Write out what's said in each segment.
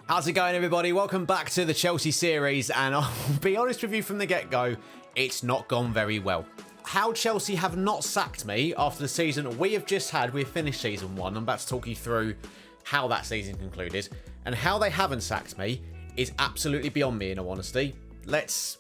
How's it going, everybody? Welcome back to the Chelsea series, and I'll be honest with you from the get-go, it's not gone very well. How Chelsea have not sacked me after the season we have just had. We've finished season 1. I'm about to talk you through how that season concluded, and how they haven't sacked me is absolutely beyond me, in all honesty. Let's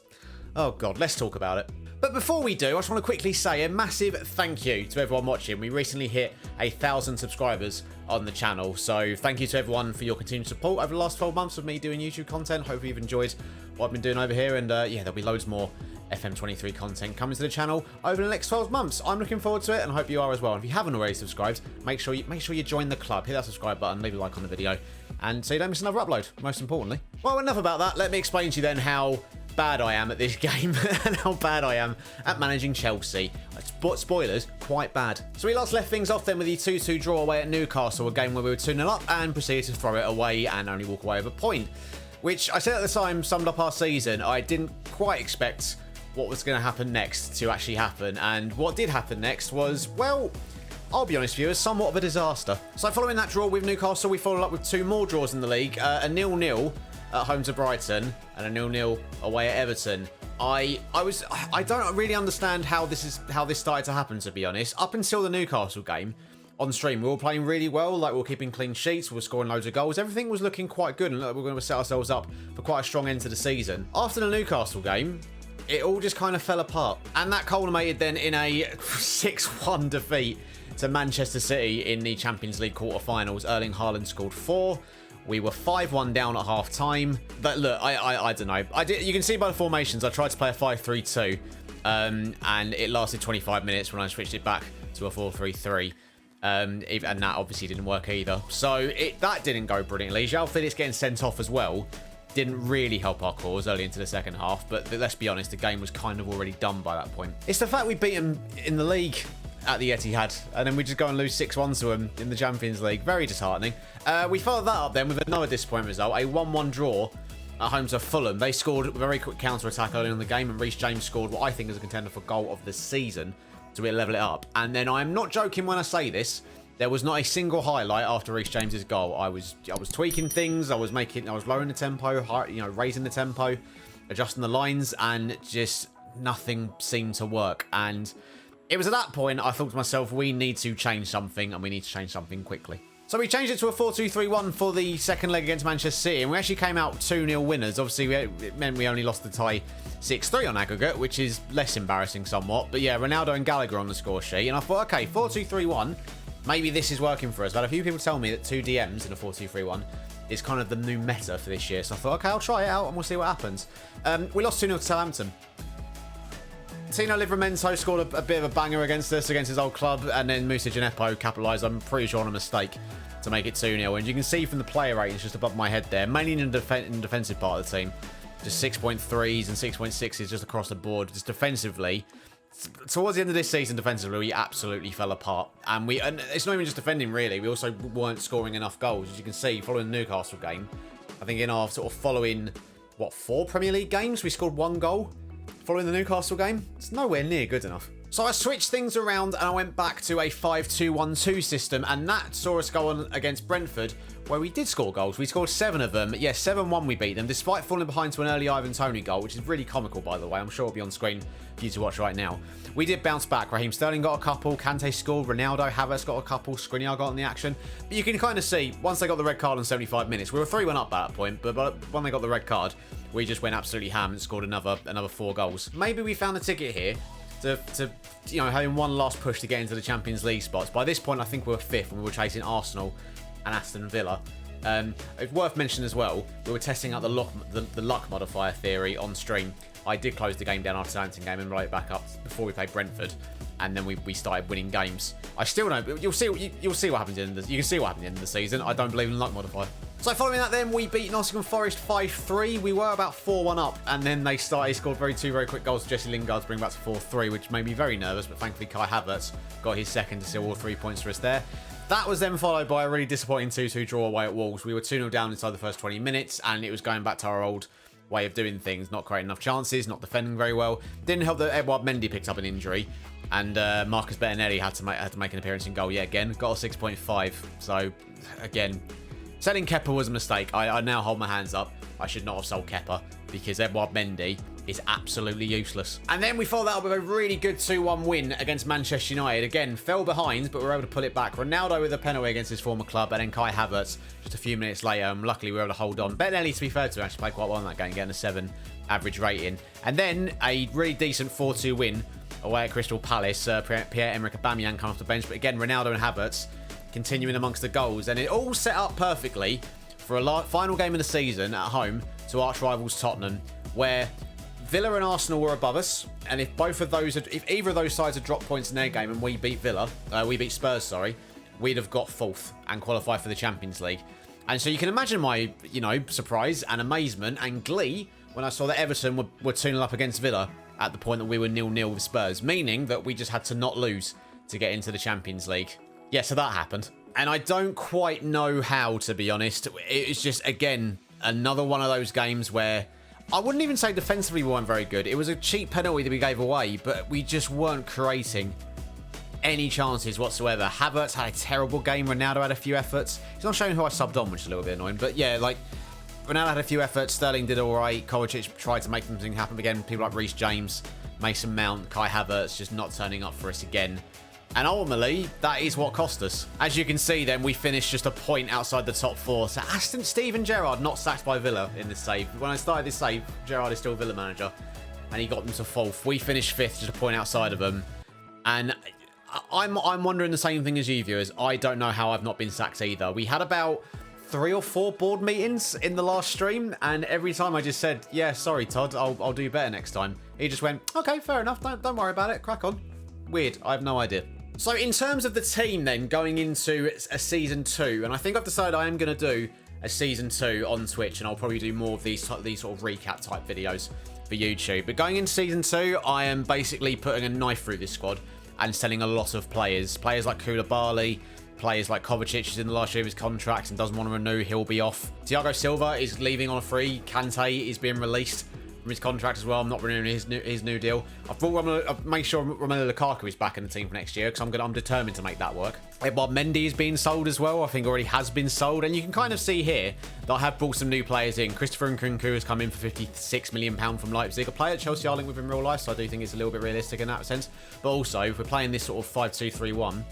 talk about it. But before we do, I just want to quickly say a massive thank you to everyone watching. We recently hit 1,000 subscribers on the channel, so thank you to everyone for your continued support over the last 12 months of me doing YouTube content. Hopefully you've enjoyed what I've been doing over here, and there'll be loads more FM23 content coming to the channel over the next 12 months. I'm looking forward to it, and I hope you are as well. And if you haven't already subscribed, make sure you join the club. Hit that subscribe button, leave a like on the video, and so you don't miss another upload, most importantly. Well, enough about that. Let me explain to you then how bad I am at this game and how bad I am at managing Chelsea. Spoilers, quite bad. So we last left things off then with the 2-2 draw away at Newcastle, a game where we were 2-0 up and proceeded to throw it away and only walk away with a point, which I said at the time summed up our season. I didn't quite expect what was going to happen next to actually happen, and what did happen next was, well, I'll be honest with you, is somewhat of a disaster. So following that draw with Newcastle, we followed up with 2 more draws in the league, a 0-0 at home to Brighton and a 0-0 away at Everton. I don't really understand how this started to happen, to be honest. Up until the Newcastle game on stream, we were playing really well, like we were keeping clean sheets, we were scoring loads of goals, everything was looking quite good, and we were going to set ourselves up for quite a strong end to the season. After the Newcastle game, it all just kind of fell apart, and that culminated then in a 6-1 defeat to Manchester City in the Champions League quarter-finals. Erling Haaland scored 4. We were 5-1 down at half-time. But look, I don't know. You can see by the formations, I tried to play a 5-3-2, and it lasted 25 minutes when I switched it back to a 4-3-3. And that obviously didn't work either. So that didn't go brilliantly. João Felix getting sent off as well didn't really help our cause early into the second half. But let's be honest, the game was kind of already done by that point. It's the fact we beat them in the league at the Etihad, and then we just go and lose 6-1 to them in the Champions League. Very disheartening. We followed that up then with another disappointing result, a 1-1 draw at home to Fulham. They scored a very quick counter-attack early in the game, and Reece James scored what I think is a contender for goal of the season to level it up. And then I'm not joking when I say this, there was not a single highlight after Reece James's goal. I was tweaking things, I was lowering the tempo, raising the tempo, adjusting the lines, and just nothing seemed to work. And it was at that point I thought to myself, we need to change something, and we need to change something quickly. So we changed it to a 4-2-3-1 for the second leg against Manchester City, and we actually came out 2-0 winners. Obviously, it meant we only lost the tie 6-3 on aggregate, which is less embarrassing somewhat. But yeah, Ronaldo and Gallagher on the score sheet, and I thought, okay, 4-2-3-1, maybe this is working for us. I've had a few people tell me that 2 DMs in a 4-2-3-1 is kind of the new meta for this year. So I thought, okay, I'll try it out and we'll see what happens. We lost 2-0 to Southampton. Tino Livramento scored a bit of a banger against us, against his old club, and then Moussa Djenepo capitalised, I'm pretty sure, on a mistake to make it 2-0. And you can see from the player ratings just above my head there, mainly in the defensive part of the team, just 6.3s and 6.6s just across the board, just defensively. Towards the end of this season, defensively, we absolutely fell apart. And it's not even just defending, really. We also weren't scoring enough goals. As you can see, following the Newcastle game, I think in our sort of following, 4 Premier League games, we scored 1 goal. Following the Newcastle game, it's nowhere near good enough. So I switched things around and I went back to a 5-2-1-2 system, and that saw us go on against Brentford, where we did score goals. We scored 7 of them. Yes, 7-1 we beat them, despite falling behind to an early Ivan Toney goal, which is really comical, by the way. I'm sure it'll be on screen for you to watch right now. We did bounce back. Raheem Sterling got a couple, Kante scored, Ronaldo, Havertz got a couple, Skriniar got on the action. But you can kind of see, once they got the red card in 75 minutes, we were 3-1 up at that point, but when they got the red card, we just went absolutely ham and scored another 4 goals. Maybe we found the ticket here to having one last push to get into the Champions League spots. By this point, I think we were 5th, and we were chasing Arsenal and Aston Villa. It's worth mentioning as well, we were testing out the luck modifier theory on stream. I did close the game down after the Southampton game and roll it back up before we played Brentford, and then we started winning games. I still don't. You'll see what happens in you can see what happened in the season. I don't believe in luck modifier. So following that, then we beat Nottingham Forest 5-3. We were about 4-1 up, and then they scored 2 very quick goals to Jesse Lingard to bring back to 4-3, which made me very nervous. But thankfully, Kai Havertz got his second to seal all 3 points for us there. That was then followed by a really disappointing 2-2 draw away at Wolves. We were 2-0 down inside the first 20 minutes, and it was going back to our old way of doing things, not creating enough chances, not defending very well. Didn't help that Edouard Mendy picked up an injury, and Marcus Bettinelli had to make an appearance in goal yet again. Got a 6.5, so again, Selling Kepa was a mistake. I now hold my hands up. I should not have sold Kepa because Edouard Mendy is absolutely useless. And then we followed that up with a really good 2-1 win against Manchester United. Again, fell behind, but we were able to pull it back. Ronaldo with a penalty against his former club, and then Kai Havertz just a few minutes later. And luckily, we were able to hold on. Bettinelli, to be fair to him, actually played quite well in that game, getting a 7 average rating. And then a really decent 4-2 win away at Crystal Palace. Pierre-Emerick Aubameyang come off the bench, but again, Ronaldo and Havertz continuing amongst the goals. And it all set up perfectly for a final game of the season at home to arch rivals Tottenham, where Villa and Arsenal were above us, and if either of those sides had dropped points in their game and we beat Spurs, sorry, we'd have got 4th and qualified for the Champions League. And so you can imagine my, surprise and amazement and glee when I saw that Everton were 2-0 up against Villa at the point that we were 0-0 with Spurs, meaning that we just had to not lose to get into the Champions League. Yeah, so that happened. And I don't quite know how, to be honest. It's just, again, another one of those games where I wouldn't even say defensively we weren't very good. It was a cheap penalty that we gave away, but we just weren't creating any chances whatsoever. Havertz had a terrible game. Ronaldo had a few efforts. He's not showing who I subbed on, which is a little bit annoying. But yeah, Ronaldo had a few efforts. Sterling did all right. Kovacic tried to make something happen again. People like Reece James, Mason Mount, Kai Havertz just not turning up for us again. And ultimately, that is what cost us. As you can see then, we finished just a point outside the top 4. So Steven Gerrard not sacked by Villa in this save. When I started this save, Gerrard is still Villa manager. And he got them to 4th. We finished 5th, just a point outside of them. And I'm wondering the same thing as you viewers. I don't know how I've not been sacked either. We had about 3 or 4 board meetings in the last stream. And every time I just said, yeah, sorry, Todd, I'll do better next time. He just went, okay, fair enough. Don't worry about it. Crack on. Weird. I have no idea. So in terms of the team then, going into a Season 2, and I think I've decided I am going to do a Season 2 on Twitch, and I'll probably do more of these sort of recap type videos for YouTube. But going into Season 2, I am basically putting a knife through this squad and selling a lot of players. Players like Koulibaly, players like Kovacic is in the last year of his contract and doesn't want to renew, he'll be off. Thiago Silva is leaving on a free. Kante is being released from his contract as well. I'm not renewing his new deal. I've made sure Romelu Lukaku is back in the team for next year because I'm determined to make that work. Edouard Mendy is being sold as well. I think already has been sold, and you can kind of see here that I have brought some new players in. Christopher Nkunku has come in for £56 million from Leipzig. A player that Chelsea are linked with in real life, so I do think it's a little bit realistic in that sense. But also, if we're playing this sort of 5-2-3-1,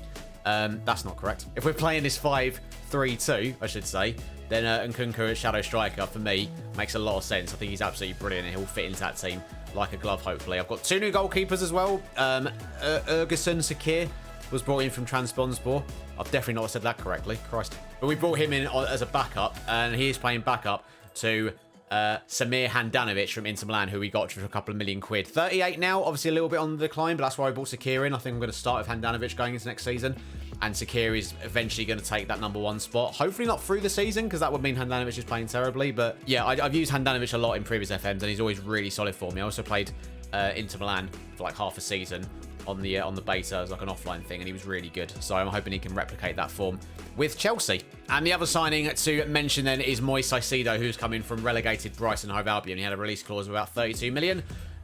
that's not correct. If we're playing this 5-3-2, I should say, then Nkunku at shadow striker, for me, makes a lot of sense. I think he's absolutely brilliant and he'll fit into that team like a glove, hopefully. I've got 2 new goalkeepers as well. Erguson Sakir was brought in from Trabzonspor. I've definitely not said that correctly. Christ. But we brought him in as a backup, and he is playing backup to Samir Handanovic from Inter Milan, who we got for a couple of £1 million. 38 now, obviously a little bit on the decline, but that's why I brought Sakir in. I think I'm going to start with Handanovic going into next season. And Sakir is eventually going to take that #1 spot. Hopefully not through the season, because that would mean Handanovic is playing terribly. But yeah, I've used Handanovic a lot in previous FMs, and he's always really solid for me. I also played Inter Milan for like half a season on the beta as like an offline thing, and he was really good. So I'm hoping he can replicate that form with Chelsea. And the other signing to mention then is Moise Caicedo, who's coming from relegated Brighton Hove Albion. He had a release clause of about 32 million.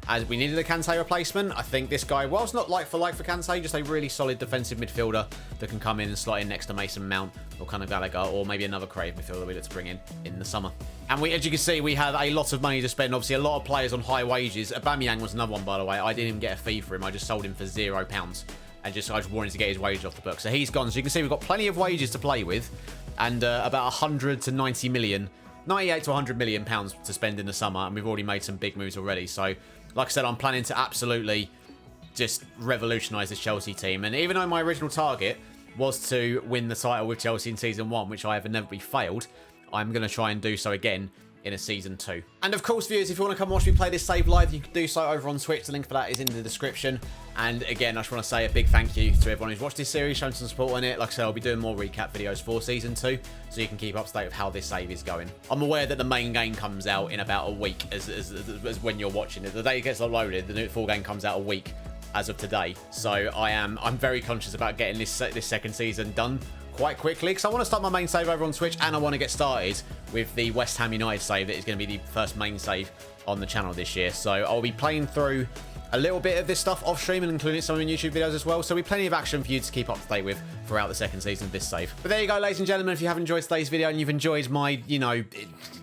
As we needed a Kante replacement, I think this guy, whilst not like for Kante, just a really solid defensive midfielder that can come in and slot in next to Mason Mount or Conor Gallagher, or maybe another creative midfielder we look to bring in the summer. And as you can see, we have a lot of money to spend. Obviously, a lot of players on high wages. Aubameyang was another one, by the way. I didn't even get a fee for him. I just sold him for £0. And I just wanted to get his wages off the book. So he's gone. So you can see we've got plenty of wages to play with, and about 100 to 90 million, 98 to 100 million pounds to spend in the summer. And we've already made some big moves already. So like I said, I'm planning to absolutely just revolutionise this Chelsea team. And even though my original target was to win the title with Chelsea in Season 1, which I have inevitably failed, I'm going to try and do so again in a Season 2. And of course, viewers, if you want to come watch me play this save live, you can do so over on Twitch. The link for that is in the description. And again, I just want to say a big thank you to everyone who's watched this series, shown some support on it. Like I said, I'll be doing more recap videos for Season 2, so you can keep up to date with how this save is going. I'm aware that the main game comes out in about a week as when you're watching it. The day it gets uploaded, the new full game comes out a week as of today. So I'm very conscious about getting this second season done quite quickly because I want to start my main save over on Twitch and I want to get started with the West Ham United save that is going to be the first main save on the channel this year. So I'll be playing through a little bit of this stuff off stream and including some in YouTube videos as well. So there'll be plenty of action for you to keep up to date with throughout the second season of this save. But there you go, ladies and gentlemen. If you have enjoyed today's video and you've enjoyed my, you know,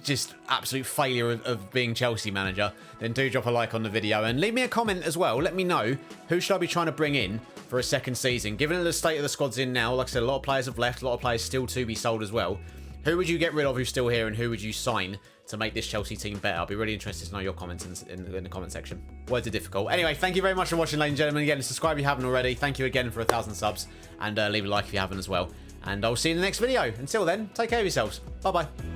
just absolute failure of being Chelsea manager, then do drop a like on the video and leave me a comment as well. Let me know who should I be trying to bring in for a second season. Given the state of the squad's in now, like I said, a lot of players have left, a lot of players still to be sold as well. Who would you get rid of who's still here and who would you sign to make this Chelsea team better? I'll be really interested to know your comments in the comment section. Words are difficult. Anyway, thank you very much for watching, ladies and gentlemen. Again, subscribe if you haven't already. Thank you again for 1,000 subs. And leave a like if you haven't as well. And I'll see you in the next video. Until then, take care of yourselves. Bye-bye.